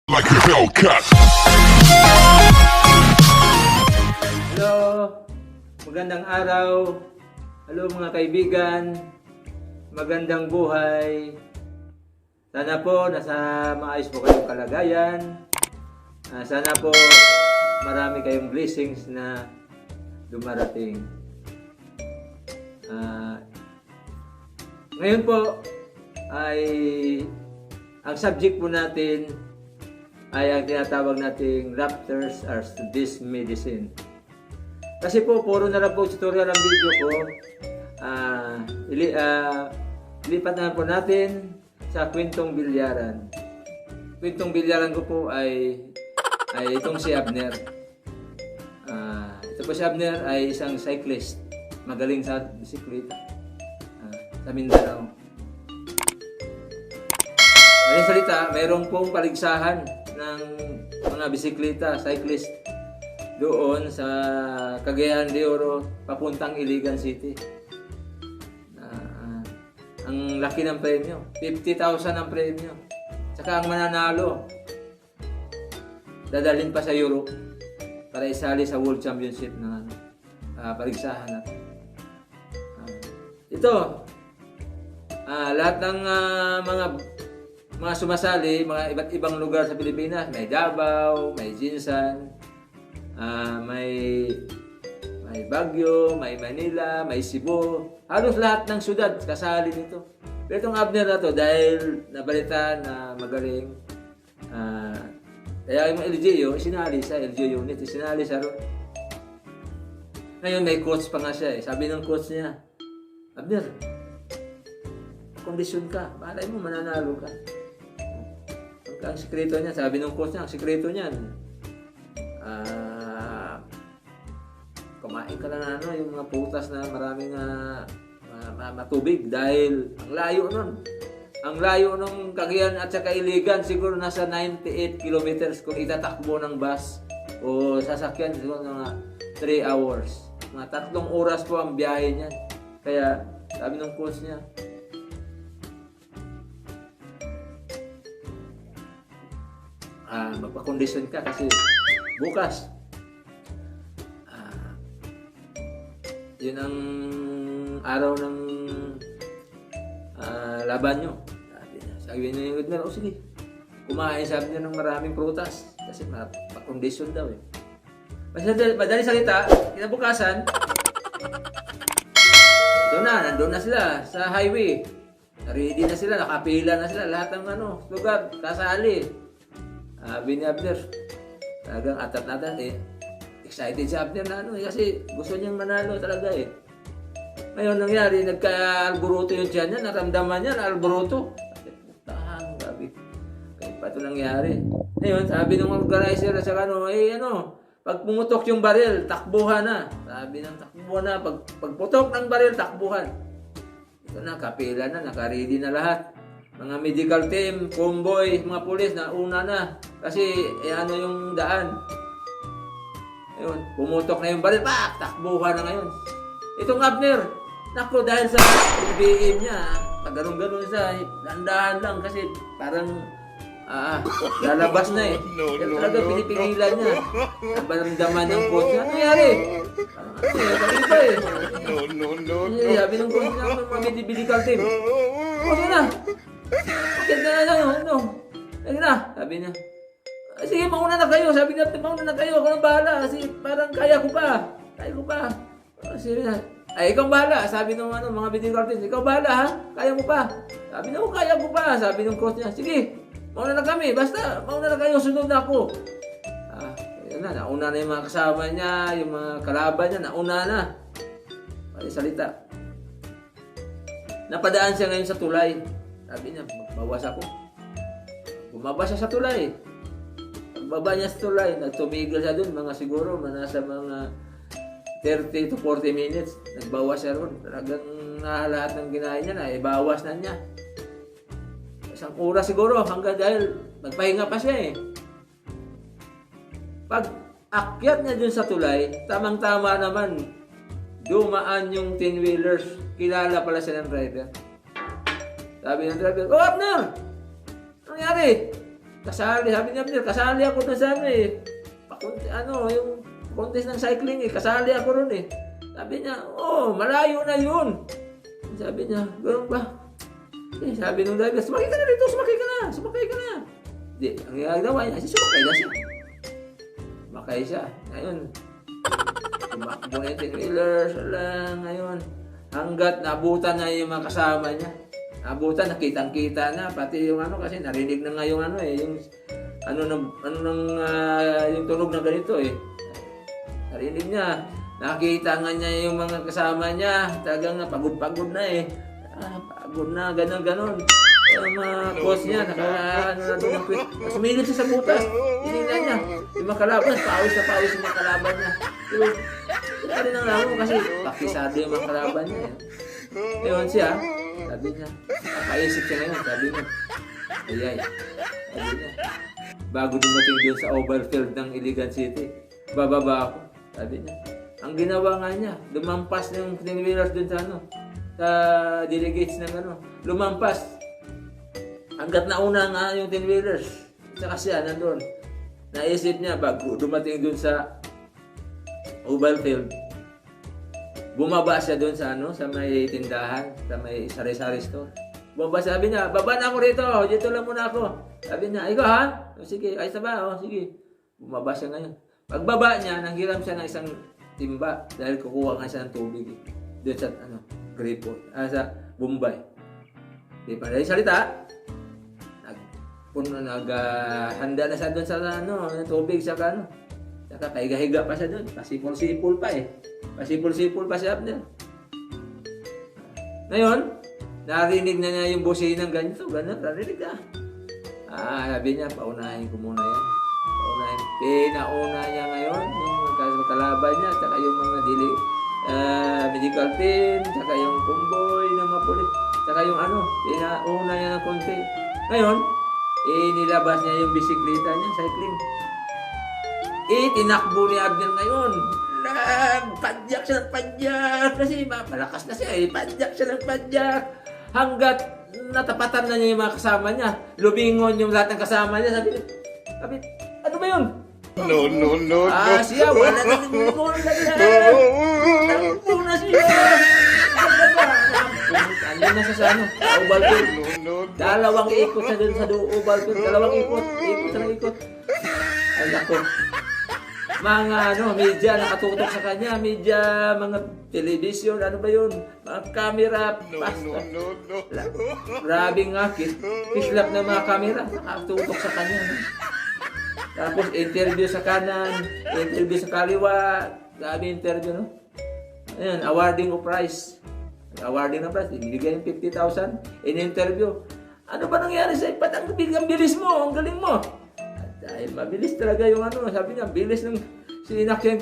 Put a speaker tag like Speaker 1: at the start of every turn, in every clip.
Speaker 1: like a Hellcat.
Speaker 2: Hello, magandang araw. Hello mga kaibigan, magandang buhay. Sana po nasa maayos po kayong kalagayan. Sana po marami kayong blessings na dumarating. Ngayon po ay ang subject po natin ay ang tinatawag nating Raptors are this medicine. Kasi po, puro na lang po tutorial ang video ko. Ilipat na po natin sa kwentong bilyaran. Kwentong bilyaran ko po ay itong si Abner. Ito po si Abner ay isang cyclist. Magaling sa bisikleta. Sa Mindanao. Ngayon salita, mayroon pong paligsahan ng mga bisikleta, cyclist doon sa Cagayan de Oro papuntang Iligan City. Ang laki ng premyo, 50,000 ang premyo. Saka ang mananalo, dadalhin pa sa Europe para isali sa World Championship ng paligsahan natin. Ito, lahat ng mga sumasali, mga iba't ibang lugar sa Pilipinas, may Davao, may Jinsan, may Baguio, may Manila, may Cebu. Halos lahat ng syudad kasali nito. Pero itong Abner na to, dahil nabalita na magaling, kaya yung LGU, sinali sa LGU unit, sinali sa ron. Ngayon may coach pa nga siya. Sabi ng coach niya, Abner, kondisyon ka, malay mo mananalo ka. Ang sikreto niya, sabi ng coach niya, ang sikreto niyan, kumain ka na yung mga putas na maraming matubig dahil ang layo nun. Ang layo nung Cagayan at saka Iligan siguro nasa 98 kilometers kung itatakbo ng bus o sasakyan siguro mga 3 hours. Mga 3 oras po ang biyahe niya. Kaya sabi ng coach niya, magpa-condition ka kasi bukas yun ang araw ng laban nyo. Sabi niya yung Udmer, sige, kumain sabi niya ng maraming prutas kasi magpa-condition daw eh. Madali salita, kinabukasan nandun na sila sa highway. Ready na sila, nakapila na sila lahat ng lugar, kasali. Sabi ni Abner, talagang atat-atat eh. Excited si Abner na kasi gusto niyang manalo talaga eh. Ngayon nangyari, nagka-alboroto yung tiyan niya, naramdaman niya na alboroto. Putang, grabe. Kaya pa ito nangyari. Ngayon, sabi ng organizer sa pag pumutok yung baril, takbuhan na. Sabi ng takbuhan na, pagputok ng baril, takbuhan. Ito na, kapila na, naka-ready na lahat. Mga medical team, convoy, mga pulis na una na. Kasi yung daan. Ayun, pumutok na yung baril, takbuhan na ngayon. Itong Abner, naku, dahil sa BM niya, pag-ganun-ganun siya, dandahan lang kasi parang lalabas na eh. Kaya talaga pinipigilan niya. Nabaramdaman ng coach niya, ano nangyari? Kanina eh. Sabi ng coach niya, mga medical team. Coach na! Bakit na lang, Sige na, sabi niya. Sige, mauna na kayo. Sabi niya, mauna na kayo. Ako nang bahala. Kasi parang kaya ko pa. Sige na. Ay, ikaw bahala. Sabi ng mga medical team, ikaw bahala ha. Kaya mo pa. Sabi niya, kaya ko pa. Sabi ng coach niya, sige, mauna na kami. Basta, mauna na kayo. Sunod na ako. Ayan na, nauna na yung mga kasama niya, yung mga kalaban niya, nauna na. Pali salita. Napadaan siya ngayon sa tulay. Sabi niya, magbawas ako. Bumaba siya sa tulay. Pagbaba niya sa tulay, nagtumigil siya dun, siguro, nasa mga 30 to 40 minutes. Nagbawas siya ron. Talagang lahat ng ginahin niya na, ibawas na niya. Isang oras siguro, hanggang dahil magpahinga pa siya eh. Pag akyat niya dun sa tulay, tamang-tama naman, dumaan yung 10-wheelers. Kilala pala siya ng driver. Sabi ng driver, "Oh, Abner! Ano nangyari?" Kasali, sabi niya, Abner, kasali ako doon sa ano eh. Yung contest ng cycling eh, kasali ako ron eh. Sabi niya, oh, malayo na yun. Sabi niya, gano'n ba? Eh, sabi nung driver, sumakay ka na dito, sumakay ka na. Di, ang ginagawa niya, sumakay na siya. Sumakay siya. Ngayon, tumakbo na yung 10-wheelers, ngayon. Hanggat nabutan na yung mga kasama niya. Nabutan, nakitang-kita na, pati yung ano, kasi narinig na nga yung ano eh, yung yung tunog na ganito eh. Narinig niya, nakita nga niya yung mga kasama niya, talagang pagod-pagod na eh. Pagod na, ganon. Yung mga boss niya, na doon ng quit. Sumilip siya sa butas. Tinignan niya. Yung mga kalaban, pawis na pawis yung mga kalaban niya. Ito rin ang lamo kasi pakisado yung mga kalaban niya. Ewan siya, sabi niya, nakaisip siya ngayon, sabi niya, sabi niya, bago dumating doon sa oval field ng Iligan City, bababa ako, sabi niya. Ang ginawa nga niya, lumampas na yung 10-wheelers doon sa sa delegates ng lumampas. Hanggat nauna nga yung 10-wheelers, saka siya nandun. Naisip niya, bago dumating doon sa oval field, bumaba siya doon sa sa may tindahan, sa may sari-sari store. Bumaba, sabi niya, baba na ako rito, dito lang muna ako. Sabi niya, ikaw ha? O, sige, ayos na ba? O, sige. Bumaba siya ngayon. Pagbaba niya, nanghiram siya ng isang timba dahil kukuha nga siya ng tubig. Doon sa, Gripo, sa Bombay. Di pa rin salita, handa na siya doon sa tubig, saka saka pahiga-higa pa siya doon. Pasipol-sipol pa eh. Pasipol-sipol pa siya Abner. Ngayon, narinig na niya yung busina ng ganito, narinig na. Sabi niya, paunahin ko muna yan. Pinauna niya ngayon, yung kalaban niya, saka yung mga medical team, saka yung convoy ng mga pulis, saka yung pinauna niya ng konti. Ngayon, nilabas niya yung bisikleta niya, cycling. Tinakbo ni Abner ngayon. Padyak siya ng padyak. Kasi malakas na siya padyak siya ng padyak. Hanggat natapatan na niya yung mga kasama niya. Lumingon yung lahat ng kasama niya. Sabi, ano ba yun?
Speaker 1: No.
Speaker 2: Siya, wala na lumingon na niya. Takbo na siya. Andun na siya sa oval field. Dalawang ikot siya dun sa oval field. Dalawang ikot. Ikot. Ay, ako. Mga media nakatutok sa kanya, media, mga television, ano ba yun? Mga camera, pasta. Grabe nga, kislap ng mga camera, nakatutok sa kanya. Tapos interview sa kanan, interview sa kaliwa, grabe interview, Ayan, awarding of prize. Awarding ng prize, ibigay yung 50,000 in interview. Ano ba nangyari sa'yo? Ba't ang bilis mo? Ang galing mo? Dahil mabilis talaga yung sabi niya, bilis ng sinakyan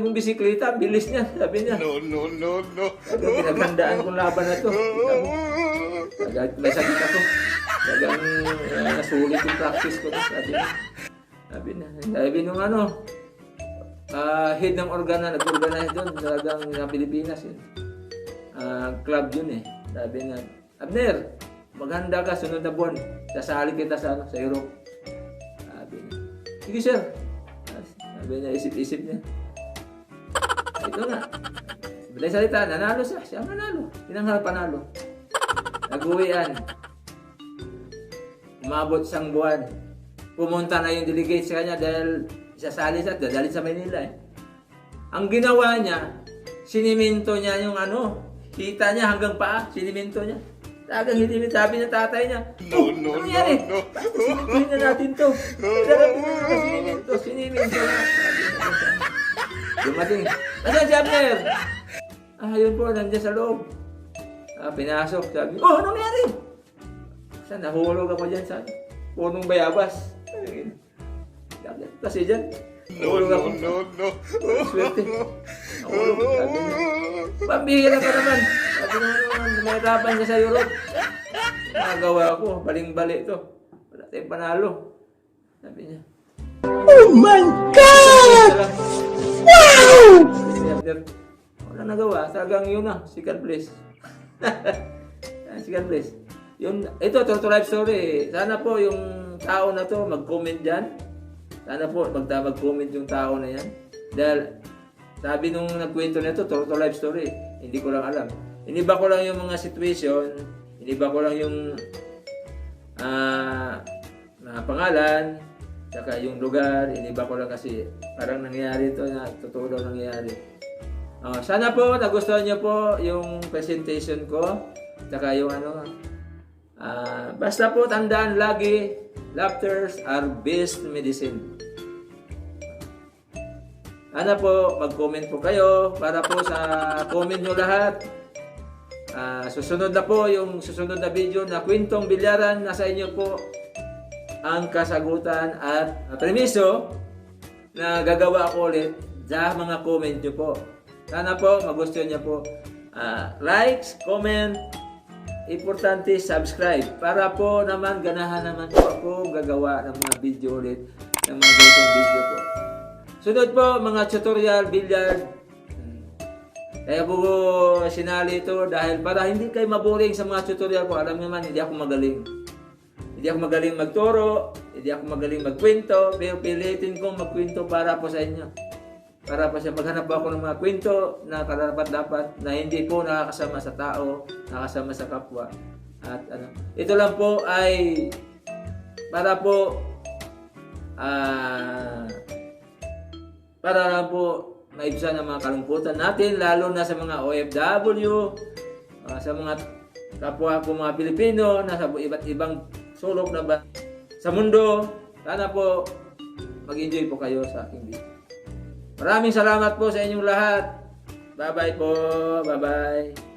Speaker 2: kong bisikleta, bilis niya, sabi niya.
Speaker 1: No.
Speaker 2: Talagang pinaghandaan kong laban na to. May sakit ako. Talagang nasulit yung practice ko, sabi niya. Sabi nung head ng nag-organize doon, talagang sa Pilipinas yun. Club yun eh. Sabi niya, Abner, maghanda ka, sunod na buwan. Sasali kita sa Europe. Sabi niya, sige sir. Sabi niya, isip-isip niya. Ito nga. Bilay salita, nanalo siya. Siya ang nanalo. Tinanghal panalo. Nag-uwian. Umabot isang buwan. Pumunta na yung delegate sa kanya dahil isasali siya, dadalhin sa Manila eh. Ang ginawa niya, siniminto niya yung kita niya hanggang paa, siniminto niya. Talagang hindi sabi ng tatay niya, ano nangyari? Basta siniminto na natin to. Siniminto na. Dumating, nasaan si Abner? Yun po, nandiyan sa loob. Pinasok, sabi, ano nangyari? Saan, nahulog ako dyan sa punong bayabas. Kasi dyan, nahulog ako.
Speaker 1: No.
Speaker 2: Swerte. Nahulog, sabi niya. Pambihira ka naman. Sabi naman, may laban ka sa Europe. Nagawa ko, baling-bali ito. Wala tayong panalo. Sabi niya.
Speaker 3: Oh my God! Wow!
Speaker 2: Wala nagawa. Talagang yun second place. Second place. Ito, True to Life Story. Sana po yung tao na to mag-comment dyan. Sana po mag-comment yung tao na yan. Dahil sabi nung nagkwento na ito, True to Life Story. Hindi ko lang alam. Iniba ko lang yung mga situation. Iniba ko lang yung mga pangalan. Saka yung lugar. Iniba ko lang kasi parang nangyari ito na totoo daw nangyari. Sana po nagustuhan niyo po yung presentation ko. Saka yung basta po tandaan lagi, laughters are best medicine. Sana po mag-comment po kayo para po sa comment nyo lahat. Susunod na po yung susunod na video na Kwentong Bilyaran. Nasa inyo po ang kasagutan at permiso na gagawa ko ulit sa mga comment nyo po. Sana po magustuhan niyo po. Likes, comment, importante subscribe para po naman ganahan naman po ako gagawa ng mga video ulit ng mga ganitong video po. Sunod po mga tutorial billiard. Kaya po sinali ito dahil para hindi kayo maboring sa mga tutorial ko. Alam naman hindi ako magaling. Hindi ako magaling magturo, hindi ako magaling magkwento, pero pilitin kong magkwento para po sa inyo. Para po siya maghanap ako ng mga kwento na karapat-dapat na hindi po nakakasama sa tao, nakakasama sa kapwa. At ito lang po ay para po lang po maibsan ang mga kalungkutan natin, lalo na sa mga OFW, sa mga kapwa ko mga Pilipino na sa iba't ibang sulok na ba sa mundo. Sana po mag-enjoy po kayo sa aking video. Maraming salamat po sa inyong lahat. Bye-bye po. Bye-bye.